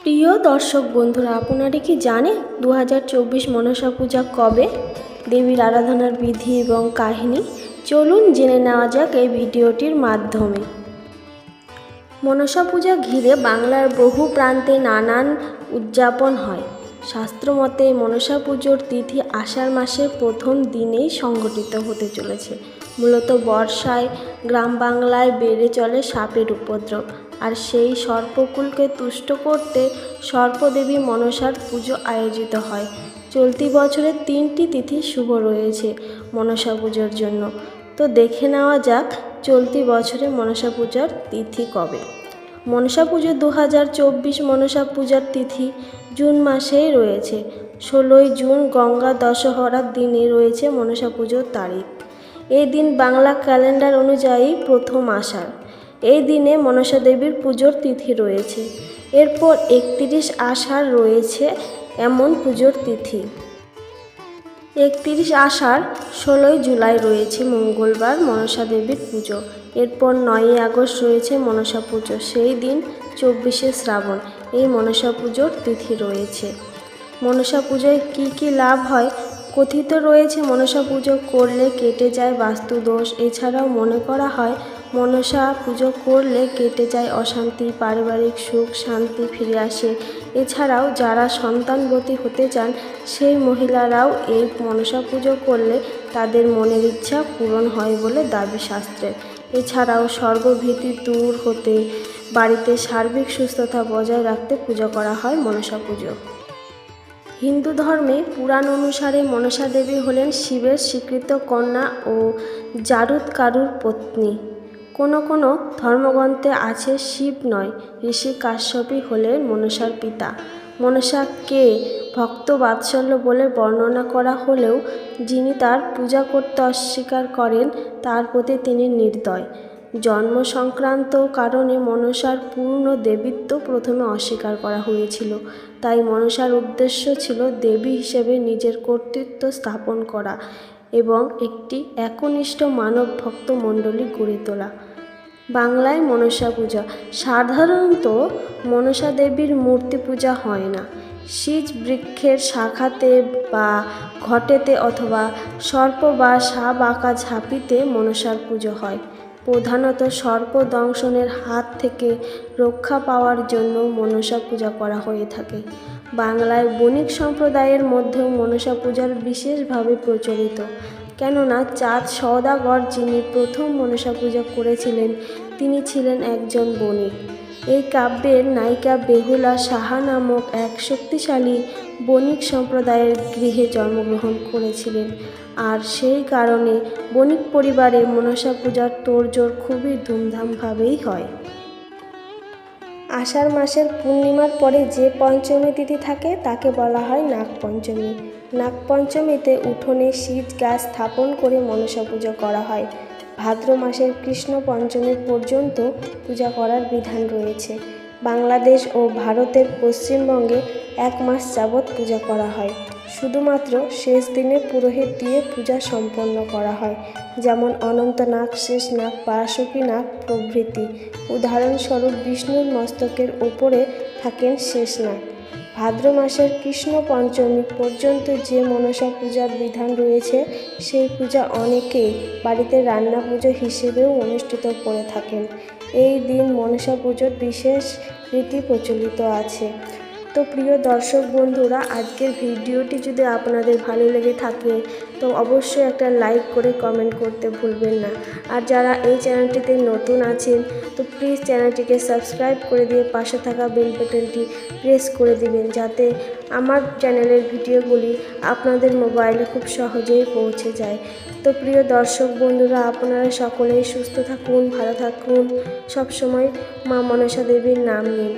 প্রিয় দর্শক বন্ধুরা, আপনারা কি জানেন 2024 মনসা পূজা কবে? দেবীর আরাধনার বিধি এবং কাহিনী চলুন জেনে নেওয়া যাক এই ভিডিওটির মাধ্যমে। মনসা পূজা ঘিরে বাংলার বহু প্রান্তে নানান উদযাপন হয়। শাস্ত্রমতে মনসা পুজোর তিথি আষাঢ় মাসের প্রথম দিনেই সংঘটিত হতে চলেছে। মূলত বর্ষায় গ্রাম বাংলায় বেড়ে চলে সাপের উপদ্রব, আর সেই সর্পকুলকে তুষ্ট করতে সর্পদেবী মনসার পুজো আয়োজিত হয়। চলতি বছরে 3টি তিথি শুভ রয়েছে মনসা পুজোর জন্য। তো দেখে নেওয়া যাক চলতি বছরে মনসা পূজার তিথি কবে। মনসা পুজো 2024 মনসা পূজার তিথি জুন মাসেই রয়েছে। 16ই জুন গঙ্গা দশহরার দিনে রয়েছে মনসা পুজোর তারিখ। এই দিন বাংলা ক্যালেন্ডার অনুযায়ী প্রথম আষাঢ়। এই দিনে মনসা দেবীর পুজোর তিথি রয়েছে। এরপর 31 আষাঢ় রয়েছে এমন পুজোর তিথি। 31 আষাঢ় 16ই জুলাই রয়েছে মঙ্গলবার মনসা দেবীর পুজো। এরপর 9ই আগস্ট রয়েছে মনসা পুজো। সেই দিন 24শে শ্রাবণ এই মনসা পুজোর তিথি রয়েছে। মনসা পুজোয় কী লাভ হয়? কথিত রয়েছে মনসা পুজো করলে কেটে যায় বাস্তুদোষ। এছাড়াও মনে করা হয় মনসা পুজো করলে কেটে যায় অশান্তি, পারিবারিক সুখ শান্তি ফিরে আসে। এছাড়াও যারা সন্তানবতী হতে চান সেই মহিলারাও এই মনসা পুজো করলে তাদের মনের ইচ্ছা পূরণ হয় বলে দাবি শাস্ত্রের। এছাড়াও সর্বভীতি দূর হতে বাড়িতে সার্বিক সুস্থতা বজায় রাখতে পুজো করা হয় মনসা পুজো। হিন্দু ধর্মে পুরাণ অনুসারে মনসা দেবী হলেন শিবের স্বীকৃত কন্যা ও জারুৎকারুর পত্নী। কোনো ধর্মগ্রন্থে আছে শিব নয়, ঋষি কাশ্যপই হলেন মনসার পিতা। মনসাকে ভক্ত বাৎসল্য বলে বর্ণনা করা হলেও যিনি তার পূজা করতে অস্বীকার করেন তার প্রতি তিনি নির্দয়। জন্ম সংক্রান্ত কারণে মনসার পূর্ণ দেবীত্ব প্রথমে অস্বীকার করা হয়েছিল। তাই মনসার উদ্দেশ্য ছিল দেবী হিসেবে নিজের কর্তৃত্ব স্থাপন করা এবং একটি একনিষ্ঠ মানব ভক্ত মণ্ডলী গড়ে তোলা। বাংলায় মনসা পূজা সাধারণত মনসা দেবীর মূর্তি পূজা হয় না। শীজ বৃক্ষের শাখাতে বা ঘটেতে অথবা সর্প বা সাপ আঁকা ঝাঁপিতে মনসার পুজো হয়। প্রধানত সর্প দংশনের হাত থেকে রক্ষা পাওয়ার জন্য মনসা পূজা করা হয়ে থাকে। বাংলায় বণিক সম্প্রদায়ের মধ্যেও মনসা পূজার বিশেষভাবে প্রচলিত। কেননা চাঁদ সওদাগর যিনি প্রথম মনসা পূজা করেছিলেন তিনি ছিলেন একজন বণিক। এই কাব্যের নায়িকা বেহুলা সাহা নামক এক শক্তিশালী বণিক সম্প্রদায়ের গৃহে জন্মগ্রহণ করেছিলেন, আর সেই কারণে বণিক পরিবারে মনসা পূজার তোড়জোড় খুবই ধুমধামভাবেই হয়। আষাঢ় মাসের পূর্ণিমার পরে যে পঞ্চমী তিথি থাকে তাকে বলা হয় নাগপঞ্চমী। নাগপঞ্চমীতে উঠোনে শীজ গাছ স্থাপন করে মনসা পূজা করা হয়। ভাদ্র মাসের কৃষ্ণ পঞ্চমী পর্যন্ত পূজা করার বিধান রয়েছে। বাংলাদেশ ও ভারতের পশ্চিমবঙ্গে 1 মাস যাবৎ পূজা করা হয়। শুধুমাত্র শেষ দিনে পুরোহিত দিয়ে পূজা সম্পন্ন করা হয়, যেমন অনন্তনাগ, শেষনাগ, পাশকী নাগ প্রভৃতি। উদাহরণস্বরূপ বিষ্ণুর মস্তকের ওপরে থাকেন শেষনাগ। ভাদ্র মাসের কৃষ্ণ পঞ্চমী পর্যন্ত যে মনসা পূজার বিধান রয়েছে সেই পূজা অনেকেই বাড়িতে রান্না পুজো হিসেবেও অনুষ্ঠিত করে থাকেন। এই দিন মনসা পুজোর বিশেষ রীতি প্রচলিত আছে। তো প্রিয় দর্শক বন্ধুরা, আজকের ভিডিওটি যদি আপনাদের ভালো লেগে থাকে তো অবশ্যই একটা লাইক করে কমেন্ট করতে ভুলবেন না। আর যারা এই চ্যানেলটিতে নতুন আছেন তো প্লিজ চ্যানেলটিকে সাবস্ক্রাইব করে দিয়ে পাশে থাকা বেল বাটনটি প্রেস করে দিবেন, যাতে আমার চ্যানেলের ভিডিওগুলি আপনাদের মোবাইলে খুব সহজেই পৌঁছে যায়। তো প্রিয় দর্শক বন্ধুরা, আপনারা সকলেই সুস্থ থাকুন, ভালো থাকুন, সবসময় মা মনসা দেবীর নাম নিন।